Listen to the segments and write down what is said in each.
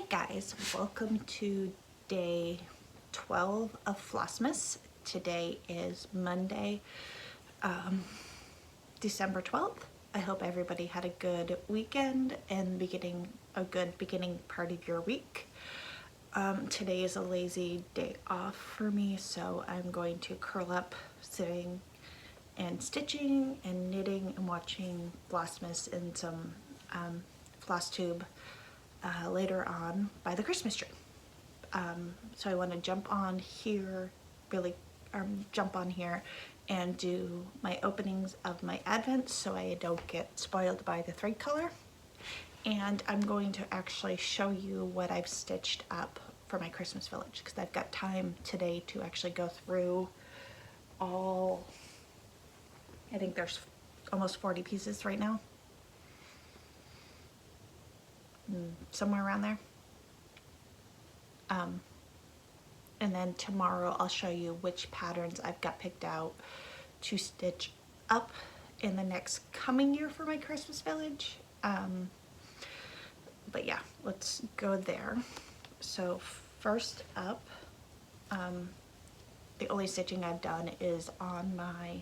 guys, welcome to day 12 of Flossmas. Today is Monday, December 12th. I hope everybody had a good weekend and a good beginning part of your week. Today is a lazy day off for me, so I'm going to curl up sitting and stitching and knitting and watching Flossmas in some floss tube later on by the Christmas tree. So I want to jump on here and do my openings of my advents so I don't get spoiled by the thread color. And I'm going to actually show you what I've stitched up for my Christmas village because I've got time today to actually go through all, I think there's almost 40 pieces right now. Somewhere around there. And then tomorrow I'll show you which patterns I've got picked out to stitch up in the next coming year for my Christmas village. But yeah, let's go there. So first up, the only stitching I've done is on my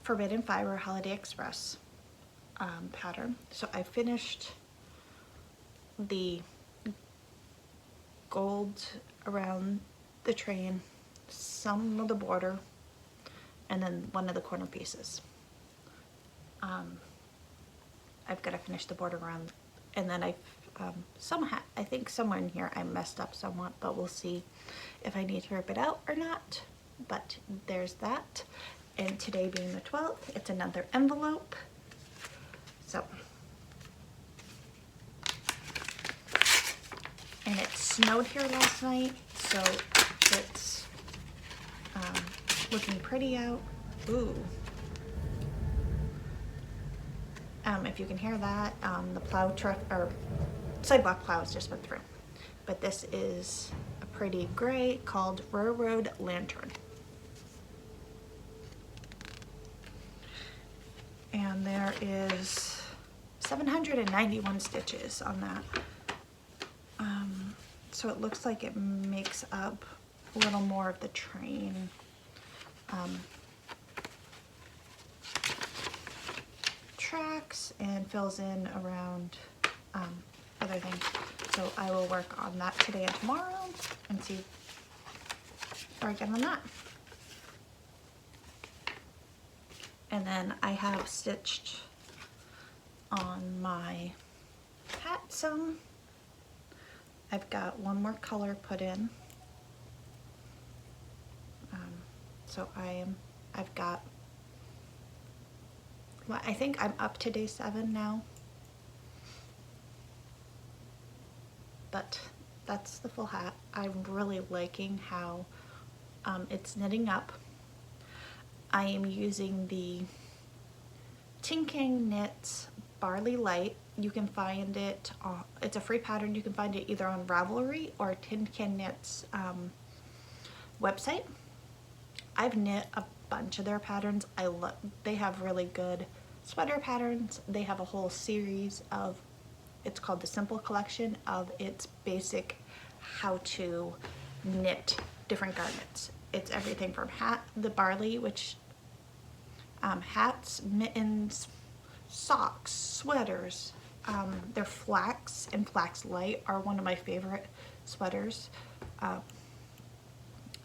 Forbidden Fiber Holiday Express pattern. So I finished the gold around the train, some of the border, and then one of the corner pieces. I've got to finish the border around, and then I think somewhere in here I messed up somewhat, but we'll see if I need to rip it out or not. But there's that. And today being the 12th, it's another envelope. So, and it snowed here last night, so it's looking pretty out. Ooh. If you can hear that, the plow truck or sidewalk plows just went through. But this is a pretty gray called Railroad Lantern. And there is 791 stitches on that. So it looks like it makes up a little more of the train. Tracks and fills in around other things. So I will work on that today and tomorrow and see where I get on that. And then I have stitched on my hat some. I've got one more color put in. So I've got, well, I think I'm up to day 7 now. But that's the full hat. I'm really liking how it's knitting up. I am using the Tin Can Knits Barley Light. You can find it, it's a free pattern. You can find it either on Ravelry or Tin Can Knits website. I've knit a bunch of their patterns. They have really good sweater patterns. They have a whole series of, it's called the Simple Collection of its basic how to knit different garments. It's everything from the barley, which hats, mittens, socks, sweaters. Their flax and flax light are one of my favorite sweaters.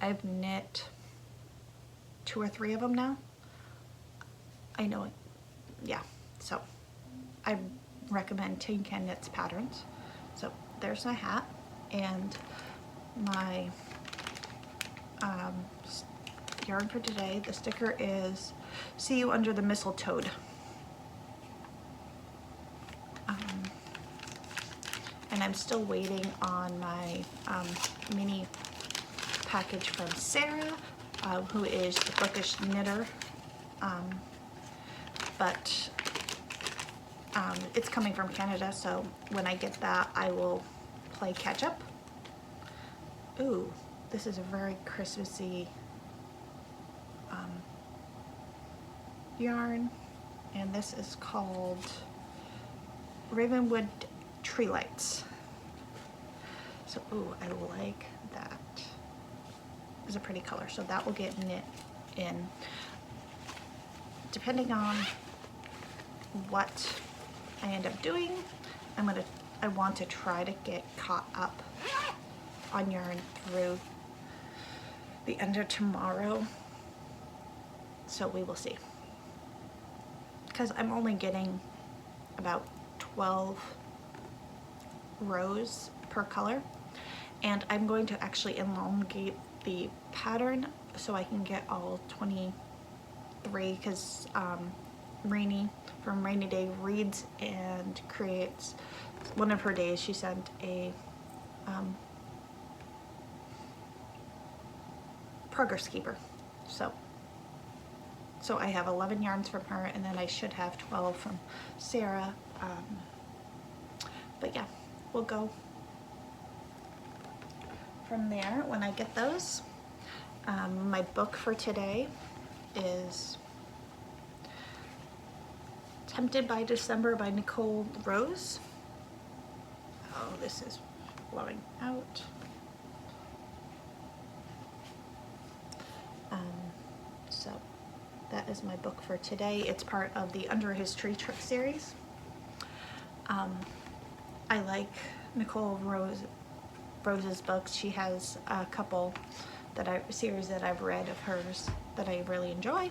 I've knit 2 or 3 of them now. I know it, yeah. So I recommend Tin Can Knits patterns. So there's my hat and my yarn for today. The sticker is "See You Under the Mistletoe." And I'm still waiting on my mini package from Sarah, who is the bookish knitter. But it's coming from Canada, so when I get that, I will play catch up. Ooh, this is a very Christmassy yarn, and this is called Ravenwood Tree Lights. So, ooh, I like that. It's a pretty color, so that will get knit in. Depending on what I end up doing, I want to try to get caught up on yarn through the end of tomorrow. So we will see. Because I'm only getting about 12 rows per color, and I'm going to actually elongate the pattern so I can get all 23, because Rainy from Rainy Day reads and creates. One of her days she sent a progress keeper, so I have 11 yarns from her, and then I should have 12 from Sarah. But yeah, we'll go from there when I get those. My book for today is Tempted by December by Nicole Rose. Oh, this is blowing out. So that is my book for today. It's part of the Under His Tree Trick series. I like Nicole Rose's books. She has a couple series that I've read of hers that I really enjoy.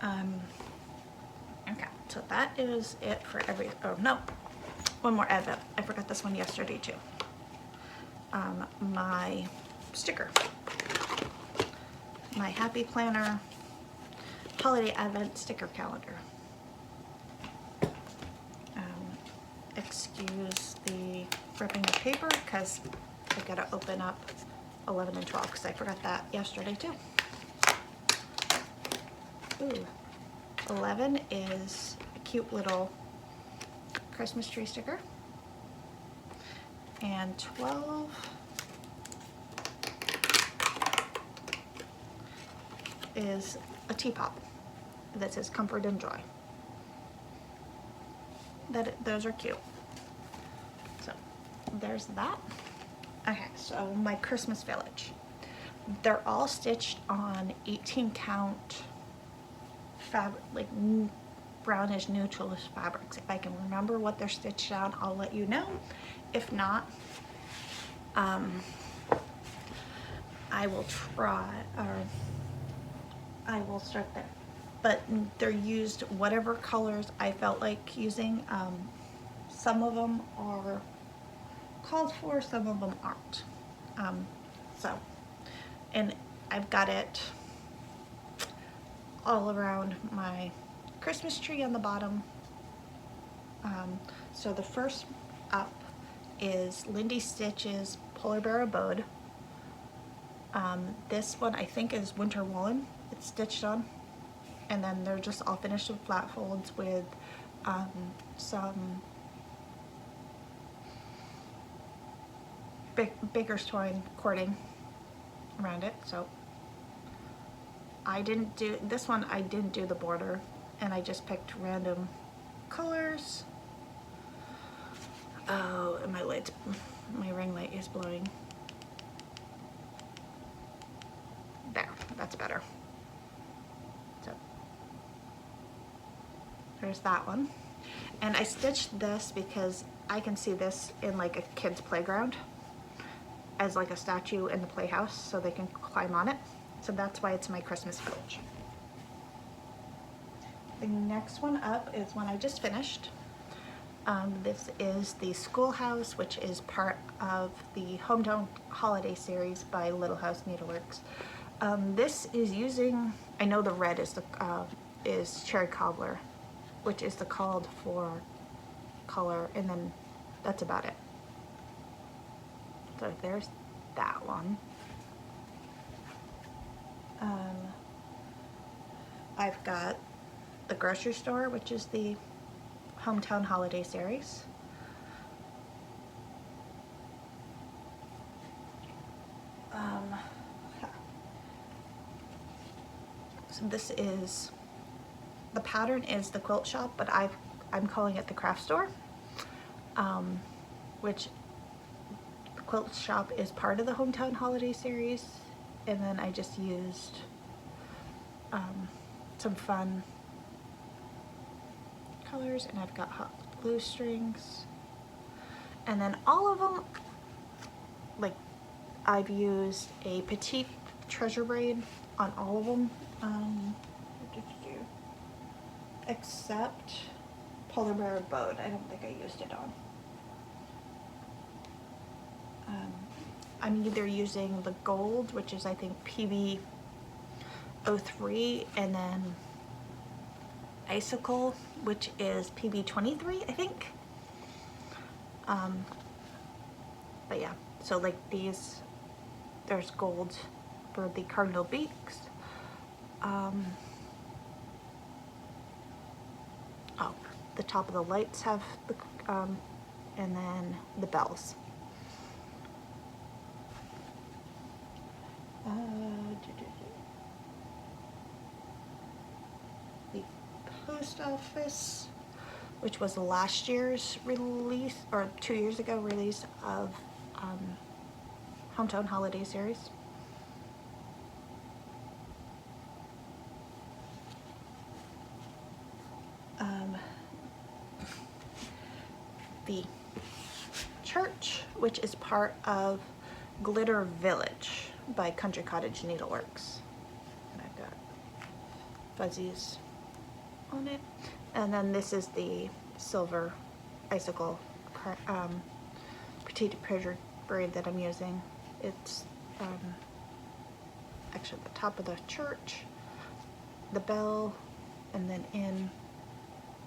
Okay, so that is it for oh no, one more advent. I forgot this one yesterday too. My sticker. My Happy Planner Holiday Advent Sticker Calendar. Excuse the ripping the paper because I gotta open up 11 and 12 because I forgot that yesterday too. Ooh, 11 is a cute little Christmas tree sticker, and 12 is a teapot that says Comfort and Joy. Those are cute. So there's that. Okay, so my Christmas village. They're all stitched on 18 count fabric, like brownish neutralish fabrics. If I can remember what they're stitched on, I'll let you know. If not, I will try, or I will start there. But they're used whatever colors I felt like using. Some of them are called for, some of them aren't. And I've got it all around my Christmas tree on the bottom. So the first up is Lindy Stitch's Polar Bear Abode. This one I think is Winter Woolen. It's stitched on. And then they're just all finished with flat folds with some baker's twine cording around it. So I didn't do this one. I didn't do the border, and I just picked random colors. Oh, and my ring light is blowing. There, that's better. So there's that one. And I stitched this because I can see this in like a kid's playground as like a statue in the playhouse, so they can climb on it. So that's why it's my Christmas village. The next one up is one I just finished. This is the Schoolhouse, which is part of the Hometown Holiday series by Little House Needleworks. This is using, I know the red is Cherry Cobbler, which is the called for color, and then that's about it. So there's that one. I've got the Grocery Store, which is the Hometown Holiday series. So this is, the pattern is the Quilt Shop, but I'm calling it the Craft Store, which quilt shop is part of the Hometown Holiday series, and then I just used some fun colors, and I've got hot glue strings, and then all of them, like, I've used a petite treasure braid on all of them, except polar bear boat. I don't think I used it on. I'm either using the gold, which is I think PB03, and then icicle, which is PB23, I think. But yeah, so like these, there's gold for the cardinal beaks. Oh, the top of the lights have the, and then the bells. The post office, which was last year's release, or 2 years ago release of Hometown Holiday series. The church, which is part of Glitter Village by Country Cottage Needleworks. And I've got fuzzies on it. And then this is the silver icicle petite treasure braid that I'm using. It's actually the top of the church, the bell, and then in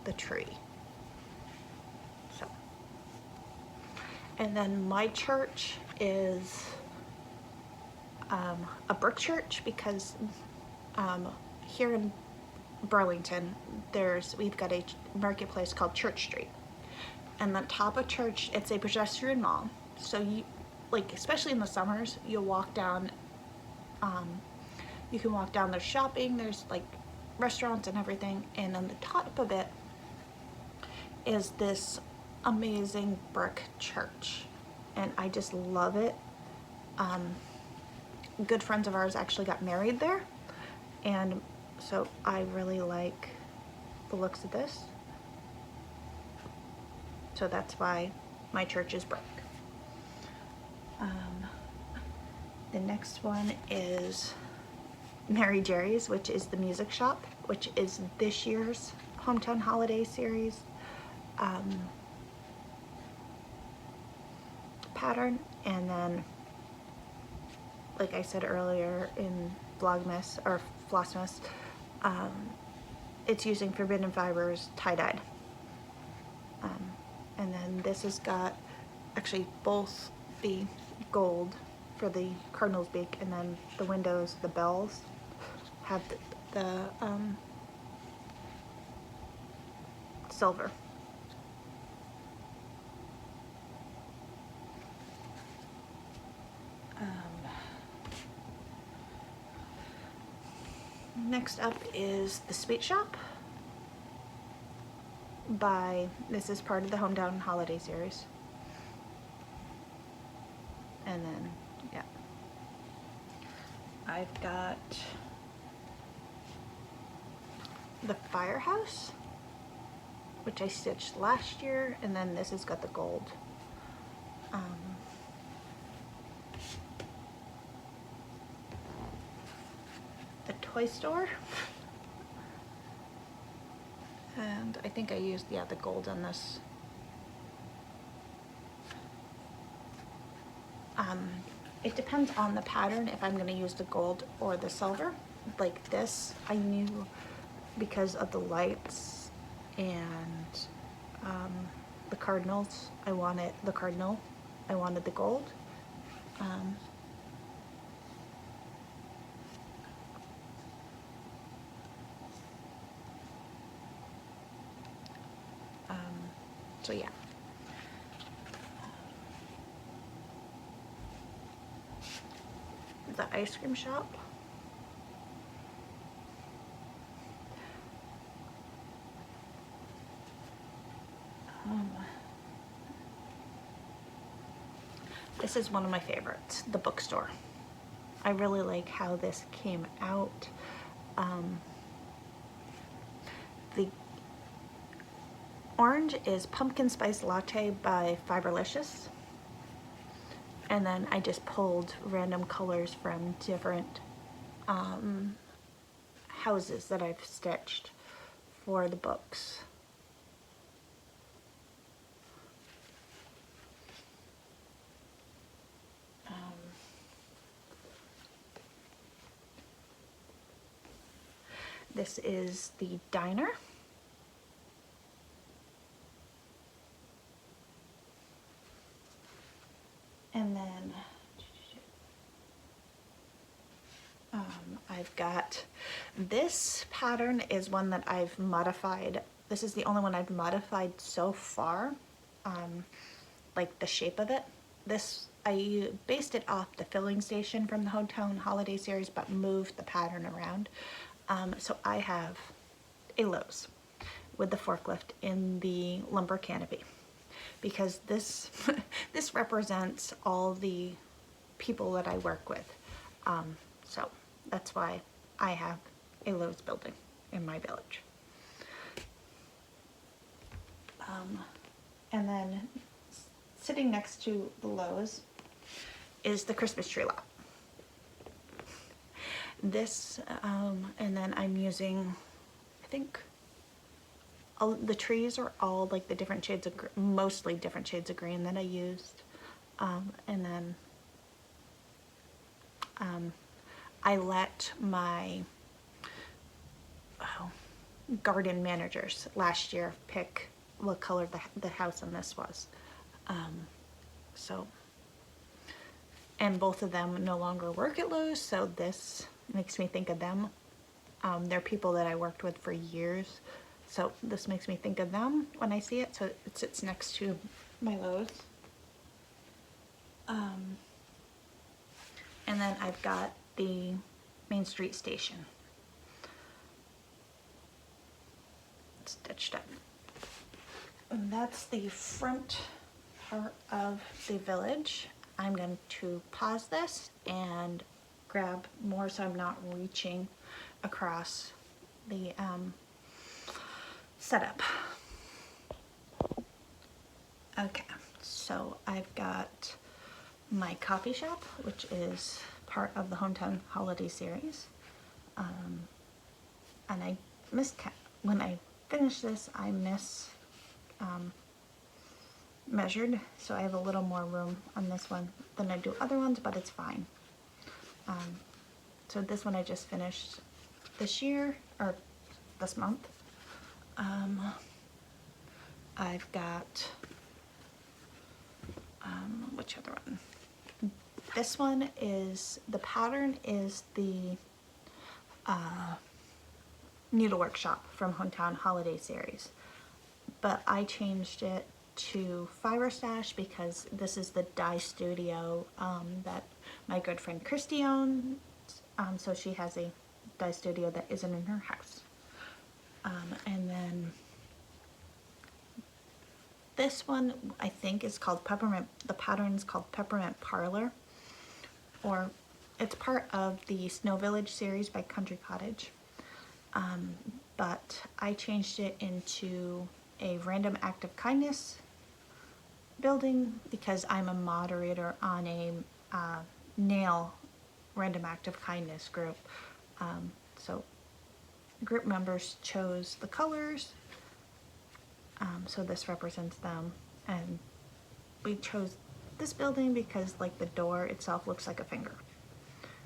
the tree. So, and then my church is a brick church, because here in Burlington we've got a marketplace called Church Street, and the top of church, it's a pedestrian mall, so you, like, especially in the summers, you'll walk down, you can walk down, there's shopping, there's like restaurants and everything, and on the top of it is this amazing brick church, and I just love it. Good friends of ours actually got married there, and so I really like the looks of this. So that's why my church is brick. The next one is Mary Jerry's, which is the music shop, which is this year's Hometown Holiday series pattern. And then, like I said earlier in Vlogmas or Flossmas, it's using Forbidden Fibers tie-dyed. And then this has got actually both the gold for the cardinal's beak, and then the windows, the bells, have the silver. Next up is the Sweet Shop this is part of the Hometown Holiday series. And then, yeah, I've got the Firehouse, which I stitched last year, and then this has got the gold. The Toy Store, and I think I used, yeah, the gold on this. It depends on the pattern if I'm going to use the gold or the silver. Like this, I knew because of the lights and the cardinals, I wanted the cardinal, I wanted the gold. So yeah. The ice cream shop. This is one of my favorites, the bookstore. I really like how this came out. The orange is Pumpkin Spice Latte by Fiberlicious. And then I just pulled random colors from different houses that I've stitched for the books. This is the diner. And then I've got, this pattern is one that I've modified. This is the only one I've modified so far, like the shape of it. This, I based it off the filling station from the Hometown Holiday series, but moved the pattern around. So I have a Lowe's with the forklift in the lumber canopy, because this this represents all the people that I work with. So that's why I have a Lowe's building in my village. And then sitting next to the Lowe's is the Christmas tree lot. This, and then I'm using, I think, the trees are all like the different shades of, mostly different shades of green that I used. And then I let my garden managers last year pick what color the house on this was. So, and both of them no longer work at Lowe's, so this makes me think of them. They're people that I worked with for years, so this makes me think of them when I see it, so it sits next to my Lowe's. And then I've got the Main Street Station stitched up. And that's the front part of the village. I'm going to pause this and grab more so I'm not reaching across the setup. Okay, so I've got my coffee shop, which is part of the Hometown Holiday series. And I when I finish this, I measured, so I have a little more room on this one than I do other ones, but it's fine. So this one I just finished this year, or this month. I've got, which other one? This one is, the pattern is the Needle Workshop from Hometown Holiday series, but I changed it to Fiber Stash because this is the dye studio that my good friend Christy owns. So she has a dye studio that isn't in her house. And then this one I think is called Peppermint. The pattern is called Peppermint Parlor, or it's part of the Snow Village series by Country Cottage. But I changed it into a random act of kindness building because I'm a moderator on a nail random act of kindness group. So group members chose the colors, so this represents them, and we chose this building because like the door itself looks like a finger.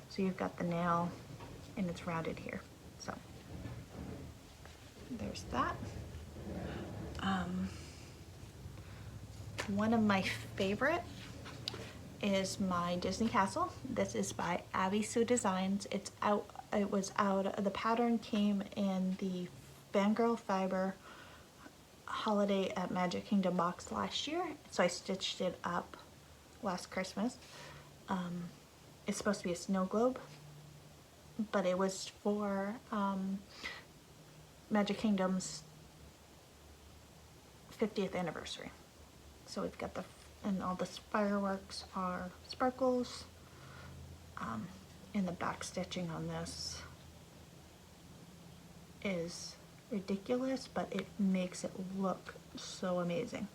So you've got the nail and it's rounded here. So there's that. One of my favorite is my Disney Castle. This is by Abby Sue Designs. It's out, it was out, the pattern came in the Fangirl Fiber Holiday at Magic Kingdom box last year, so I stitched it up last Christmas. It's supposed to be a snow globe, but it was for Magic Kingdom's 50th anniversary. So we've got the and all the fireworks are sparkles. And the back stitching on this is ridiculous, but it makes it look so amazing.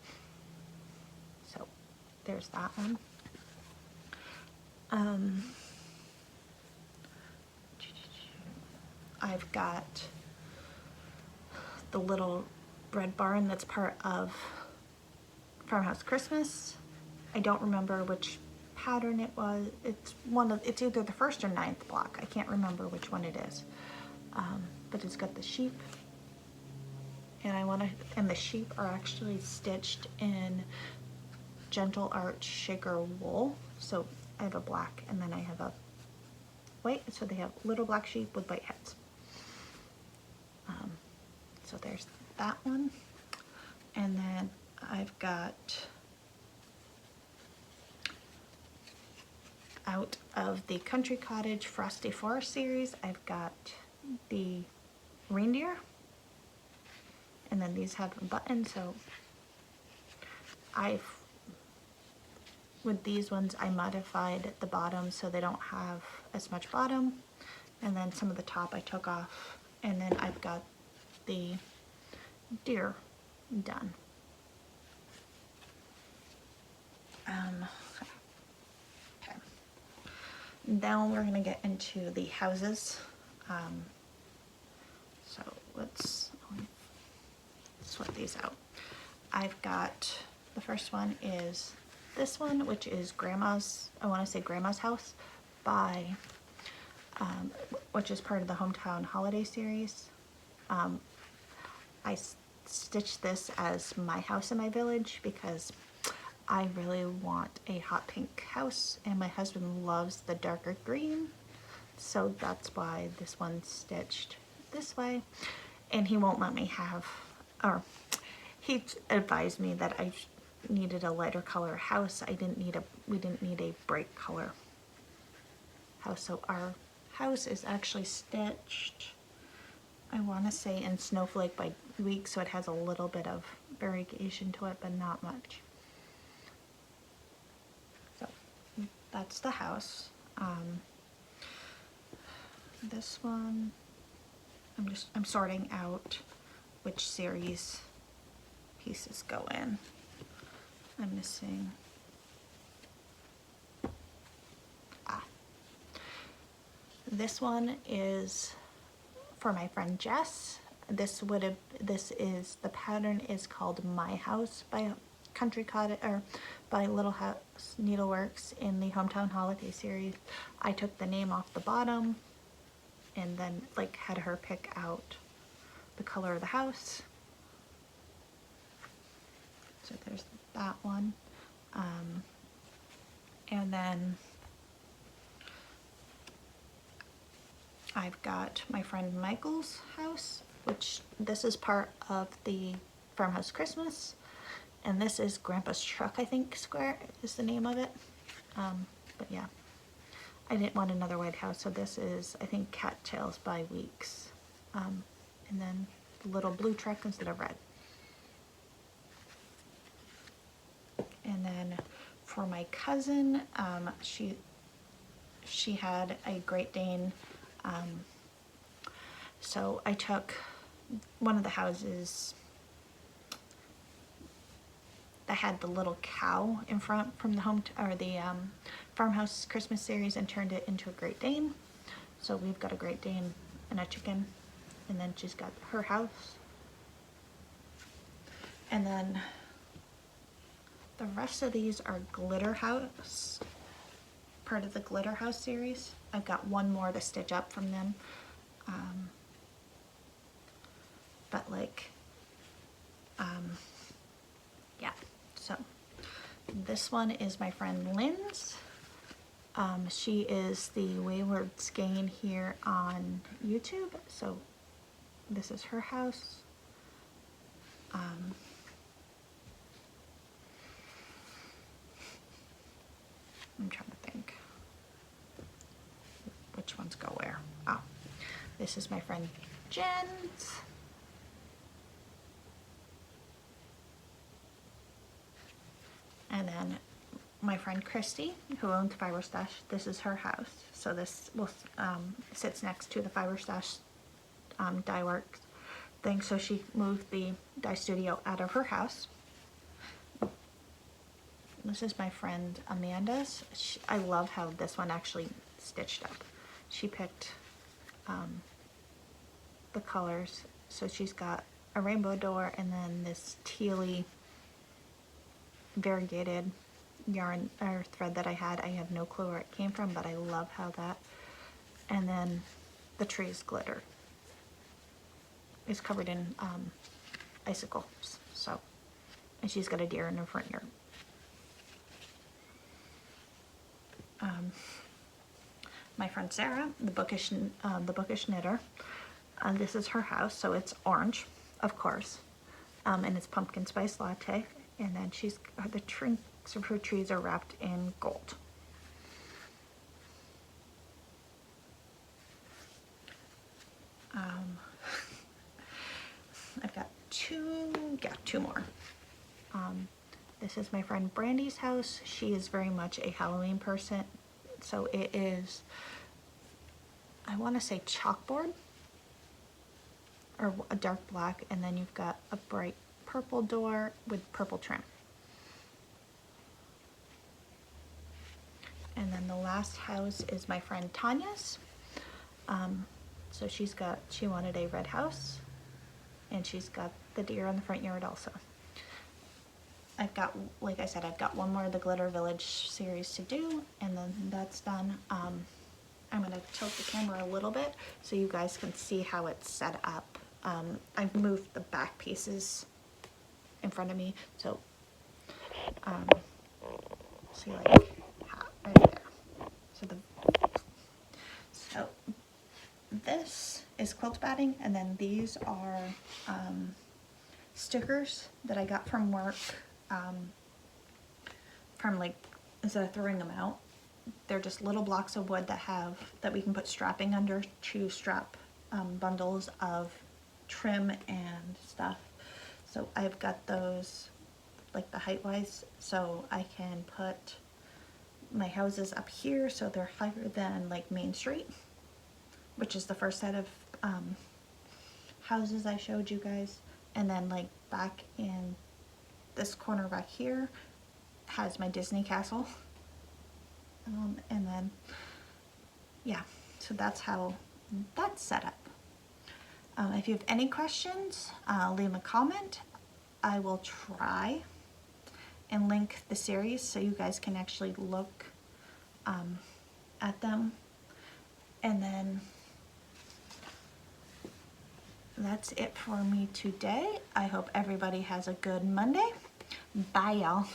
So there's that one. I've got the little red barn that's part of Farmhouse Christmas. I don't remember which pattern it was. It's either the first or ninth block. I can't remember which one it is. But it's got the sheep, and the sheep are actually stitched in Gentle Art Shaker wool. So I have a black and then I have a white. So they have little black sheep with white heads. So there's that one. And then I've got, out of the Country Cottage Frosty Forest series, I've got the reindeer. And then these have a button, so with these ones I modified the bottom so they don't have as much bottom. And then some of the top I took off. And then I've got the deer done. Okay. Now we're gonna get into the houses. So let's sort these out. I've got, the first one is this one, which is Grandma's, I want to say Grandma's House by, which is part of the Hometown Holiday series. I stitched this as my house in my village because I really want a hot pink house and my husband loves the darker green. So that's why this one's stitched this way. And he won't let me have, or he advised me that I needed a lighter color house. We didn't need a bright color house. So our house is actually stitched, I want to say in Snowflake by Week, so it has a little bit of variegation to it, but not much. So that's the house. This one, I'm sorting out which series pieces go in. I'm missing, this one is for my friend Jess. The pattern is called My House by Country Cottage, or by Little House Needleworks in the Hometown Holiday series. I took the name off the bottom and then like had her pick out the color of the house. So there's that one. And then I've got my friend Michael's house, which this is part of the Farmhouse Christmas. And this is Grandpa's Truck, I think, Square is the name of it. But yeah, I didn't want another white house, so this is, I think, Cattails by Weeks. And then the little blue truck instead of red. And then for my cousin, she had a Great Dane. So I took one of the houses that had the little cow in front from the Farmhouse Christmas series and turned it into a Great Dane. So we've got a Great Dane and a chicken, and then she's got her house. And then the rest of these are Glitter House, part of the Glitter House series. I've got one more to stitch up from them. But like, yeah, so this one is my friend Lynn's. She is the Wayward Skein here on YouTube. So this is her house. I'm trying to think which ones go where. Oh, this is my friend Jen's. And then my friend Christy, who owns Fiber Stash, this is her house. So this will sits next to the Fiber Stash dye works thing. So she moved the dye studio out of her house. This is my friend Amanda's. I love how this one actually stitched up. She picked the colors. So she's got a rainbow door and then this tealy variegated yarn or thread that I had. I have no clue where it came from, but I love how that. And then the tree's glitter is covered in icicles. So, and she's got a deer in her front yard. My friend Sarah, the bookish knitter. This is her house, so it's orange, of course, and it's pumpkin spice latte. And then the trinks of her trees are wrapped in gold. I've got two more. This is my friend Brandy's house. She is very much a Halloween person. So it is, I want to say chalkboard or a dark black, and then you've got a bright purple door with purple trim. And then the last house is my friend Tanya's. So she wanted a red house, and she's got the deer in the front yard also. I've got, like I said, I've got one more of the Glitter Village series to do, and then that's done. I'm going to tilt the camera a little bit so you guys can see how it's set up. I've moved the back pieces in front of me, so see, like right there. So this is quilt batting, and then these are stickers that I got from work. From like, instead of throwing them out, they're just little blocks of wood that we can put strapping under to strap bundles of trim and stuff. So I've got those like the height wise, so I can put my houses up here so they're higher than like Main Street, which is the first set of houses I showed you guys. And then like back in this corner back here has my Disney castle. And then, yeah, so that's how that's set up. If you have any questions, leave a comment. I will try and link the series so you guys can actually look at them. And then that's it for me today. I hope everybody has a good Monday. Bye, y'all.